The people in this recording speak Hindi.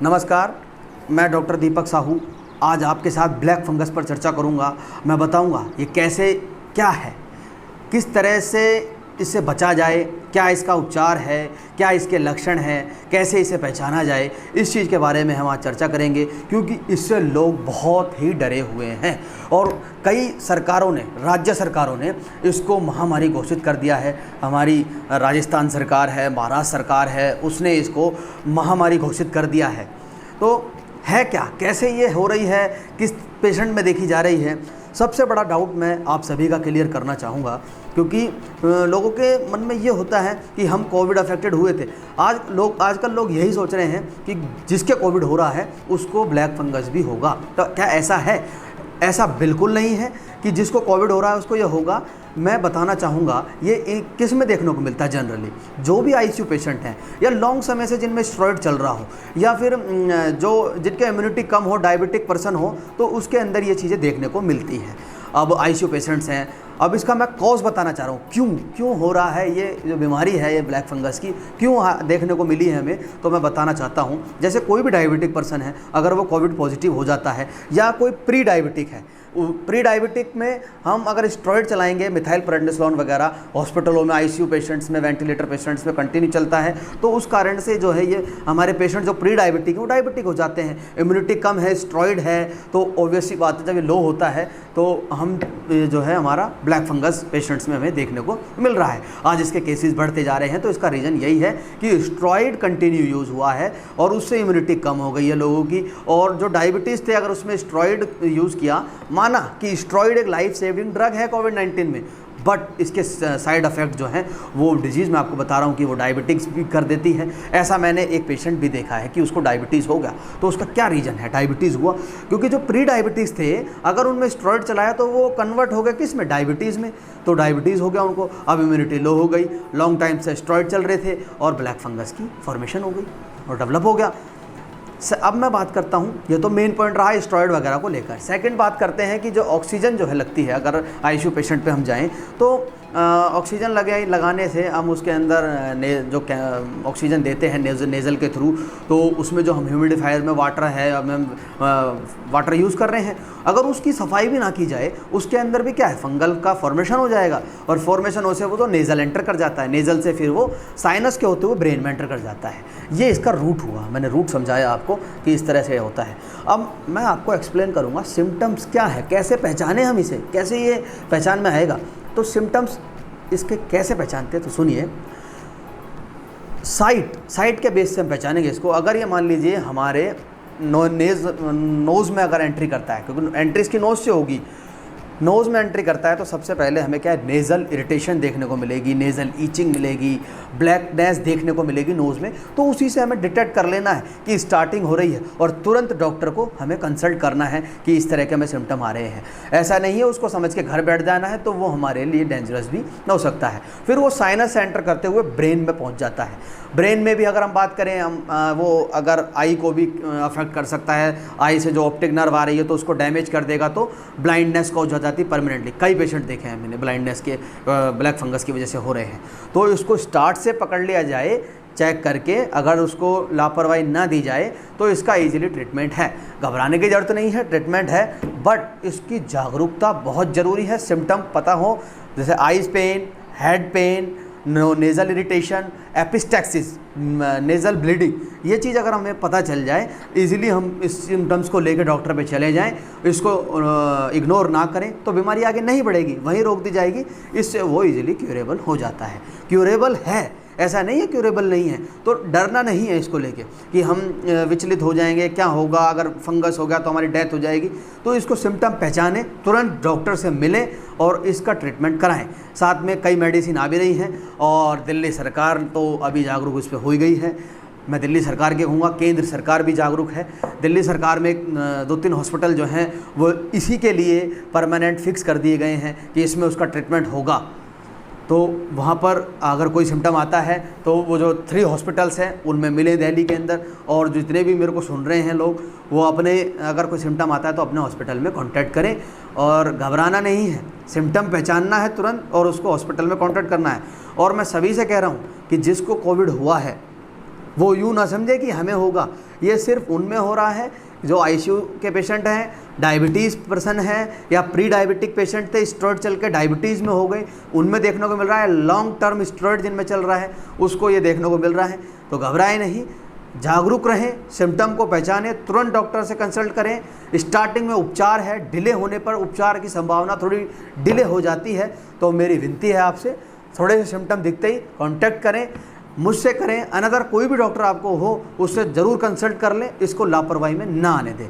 नमस्कार, मैं डॉक्टर दीपक साहू आज आपके साथ ब्लैक फंगस पर चर्चा करूंगा। मैं बताऊंगा ये कैसे, क्या है, किस तरह से इससे बचा जाए, क्या इसका उपचार है, क्या इसके लक्षण हैं, कैसे इसे पहचाना जाए। इस चीज़ के बारे में हम आज चर्चा करेंगे, क्योंकि इससे लोग बहुत ही डरे हुए हैं और कई सरकारों ने, राज्य सरकारों ने इसको महामारी घोषित कर दिया है। हमारी राजस्थान सरकार है, महाराष्ट्र सरकार है, उसने इसको महामारी घोषित कर दिया है। तो है क्या, कैसे ये हो रही है, किस पेशेंट में देखी जा रही है, सबसे बड़ा डाउट मैं आप सभी का क्लियर करना चाहूँगा। क्योंकि लोगों के मन में ये होता है कि हम कोविड अफेक्टेड हुए थे। आजकल लोग यही सोच रहे हैं कि जिसके कोविड हो रहा है उसको ब्लैक फंगस भी होगा। तो क्या ऐसा है? ऐसा बिल्कुल नहीं है कि जिसको कोविड हो रहा है उसको ये होगा। मैं बताना चाहूँगा ये किस में देखने को मिलता है। जनरली जो भी आईसीयू पेशेंट हैं या लॉन्ग समय से जिनमें स्टेरॉइड चल रहा हो या फिर जिनके इम्यूनिटी कम हो, डायबिटिक पर्सन हो, तो उसके अंदर ये चीज़ें देखने को मिलती हैं। अब आईसीयू पेशेंट्स हैं, अब इसका मैं कॉज बताना चाह रहा हूँ, क्यों हो रहा है ये जो बीमारी है, ये ब्लैक फंगस की क्यों देखने को मिली है हमें। तो मैं बताना चाहता हूँ, जैसे कोई भी डायबिटिक पर्सन है, अगर वो कोविड पॉजिटिव हो जाता है या कोई प्री डायबिटिक है, प्री डायबिटिक में हम अगर स्टेरॉइड चलाएंगे, मिथाइल प्रेडनिसोलोन वगैरह हॉस्पिटलों में, आईसीयू पेशेंट्स में, वेंटिलेटर पेशेंट्स में कंटिन्यू चलता है, तो उस कारण से जो है ये हमारे पेशेंट जो प्री डायबिटिक है वो डायबिटिक हो जाते हैं। इम्यूनिटी कम है, स्टेरॉइड है, तो ऑब्वियसली बात है जब ये लो होता है तो हम जो है हमारा ब्लैक फंगस पेशेंट्स में हमें देखने को मिल रहा है। आज इसके केसेस बढ़ते जा रहे हैं, तो इसका रीज़न यही है कि स्टेरॉइड कंटिन्यू यूज़ हुआ है और उससे इम्यूनिटी कम हो गई है लोगों की। और जो डायबिटीज़ थे, अगर उसमें स्टेरॉइड यूज़ किया, माना कि स्टेरॉइड एक लाइफ सेविंग ड्रग है कोविड-19 में, बट इसके साइड इफ़ेक्ट जो हैं वो डिजीज़ मैं आपको बता रहा हूँ कि वो डायबिटीज़ भी कर देती है। ऐसा मैंने एक पेशेंट भी देखा है कि उसको डायबिटीज़ हो गया। तो उसका क्या रीज़न है डायबिटीज़ हुआ? क्योंकि जो प्री डायबिटीज़ थे, अगर उनमें स्टेरॉइड चलाया तो वो कन्वर्ट हो गया किस में, डायबिटीज़ में। तो डायबिटीज़ हो गया उनको, अब इम्यूनिटी लो हो गई, लॉन्ग टाइम से स्टेरॉइड चल रहे थे और ब्लैक फंगस की फॉर्मेशन हो गई और डेवलप हो गया। अब मैं बात करता हूँ, ये तो मेन पॉइंट रहा है स्टेरॉइड वगैरह को लेकर। सेकंड बात करते हैं कि जो ऑक्सीजन जो है लगती है, अगर आईसीयू पेशेंट पे हम जाएं तो ऑक्सीजन लगाने से हम उसके अंदर जो ऑक्सीजन देते हैं नेज़ल के थ्रू, तो उसमें जो हम ह्यूमिडिफायर में वाटर है, हम वाटर यूज़ कर रहे हैं, अगर उसकी सफाई भी ना की जाए, उसके अंदर भी क्या है, फंगल का फॉर्मेशन हो जाएगा और फॉर्मेशन हो से वो तो नेज़ल एंटर कर जाता है, नेज़ल से फिर वो साइनस के होते हुए ब्रेन में एंटर कर जाता है। ये इसका रूट हुआ, मैंने रूट समझाया आपको कि इस तरह से होता है। अब मैं आपको एक्सप्लेन करूँगा सिम्टम्स क्या है, कैसे पहचाने हम इसे, कैसे ये पहचान में आएगा। तो सिम्टम्स इसके कैसे पहचानते हैं, तो सुनिए। साइट के बेस से हम पहचानेंगे इसको। अगर ये मान लीजिए हमारे नोज़ में अगर एंट्री करता है, क्योंकि एंट्री इसकी नोज़ से होगी, नोज़ में एंट्री करता है तो सबसे पहले हमें क्या है, नेज़ल इरिटेशन देखने को मिलेगी, नेज़ल ईचिंग मिलेगी, ब्लैकनेस देखने को मिलेगी नोज़ में। तो उसी से हमें डिटेक्ट कर लेना है कि स्टार्टिंग हो रही है और तुरंत डॉक्टर को हमें कंसल्ट करना है कि इस तरह के हमें सिम्टम आ रहे हैं। ऐसा नहीं है उसको समझ के घर बैठ जाना है, तो वो हमारे लिए डेंजरस भी हो सकता है। फिर वो साइनस से एंटर करते हुए ब्रेन में पहुँच जाता है। ब्रेन में भी अगर हम बात करें, वो अगर आई को भी अफेक्ट कर सकता है, आई से जो ऑप्टिक नर्व आ रही है तो उसको डैमेज कर देगा, तो ब्लाइंडनेस कॉज हो जाती है परमानेंटली। कई पेशेंट देखे हैं मैंने ब्लाइंडनेस के ब्लैक फंगस की वजह से हो रहे हैं। तो इसको स्टार्ट से पकड़ लिया जाए चेक करके, अगर उसको लापरवाही ना दी जाए तो इसका इजीली ट्रीटमेंट है। घबराने की जरूरत नहीं है, ट्रीटमेंट है, बट इसकी जागरूकता बहुत ज़रूरी है। सिम्टम पता हो, जैसे eyes pain, head pain, nasal irritation, epistaxis, nasal bleeding, ये चीज़ अगर हमें पता चल जाए, इजीली हम इस सिम्टम्स को लेकर डॉक्टर पे चले जाएं, इसको इग्नोर ना करें, तो बीमारी आगे नहीं बढ़ेगी, वहीं रोक दी जाएगी। इससे वो इजीली क्यूरेबल हो जाता है। क्यूरेबल है, ऐसा नहीं है क्यूरेबल नहीं है। तो डरना नहीं है इसको लेके कि हम विचलित हो जाएंगे, क्या होगा अगर फंगस हो गया तो हमारी डेथ हो जाएगी। तो इसको सिम्टम पहचानें, तुरंत डॉक्टर से मिलें और इसका ट्रीटमेंट कराएं। साथ में कई मेडिसिन आ भी रही हैं और दिल्ली सरकार तो अभी जागरूक इस पर हो गई है। मैं दिल्ली सरकार के कहूँगा, केंद्र सरकार भी जागरूक है। दिल्ली सरकार में 2-3 हॉस्पिटल जो हैं वो इसी के लिए परमानेंट फिक्स कर दिए गए हैं कि इसमें उसका ट्रीटमेंट होगा। तो वहाँ पर अगर कोई सिम्टम आता है तो वो जो 3 हॉस्पिटल्स हैं उनमें मिले दिल्ली के अंदर, और जितने भी मेरे को सुन रहे हैं लोग, वो अपने अगर कोई सिम्टम आता है तो अपने हॉस्पिटल में कांटेक्ट करें। और घबराना नहीं है, सिम्टम पहचानना है तुरंत और उसको हॉस्पिटल में कांटेक्ट करना है। और मैं सभी से कह रहा हूँ कि जिसको कोविड हुआ है वो यूँ ना समझे कि हमें होगा। ये सिर्फ उनमें हो रहा है जो आईसीयू के पेशेंट हैं, डायबिटीज़ पर्सन हैं, या प्री डायबिटिक पेशेंट थे, स्टेरॉयड चल के डायबिटीज़ में हो गए, उनमें देखने को मिल रहा है। लॉन्ग टर्म स्टेरॉयड जिनमें चल रहा है उसको ये देखने को मिल रहा है। तो घबराएं नहीं, जागरूक रहें, सिम्टम को पहचानें, तुरंत डॉक्टर से कंसल्ट करें। स्टार्टिंग में उपचार है, डिले होने पर उपचार की संभावना थोड़ी डिले हो जाती है। तो मेरी विनती है आपसे, थोड़े से सिम्टम दिखते ही कांटेक्ट करें, मुझसे करें, अनदर कोई भी डॉक्टर आपको हो उससे ज़रूर कंसल्ट कर लें, इसको लापरवाही में ना आने दें।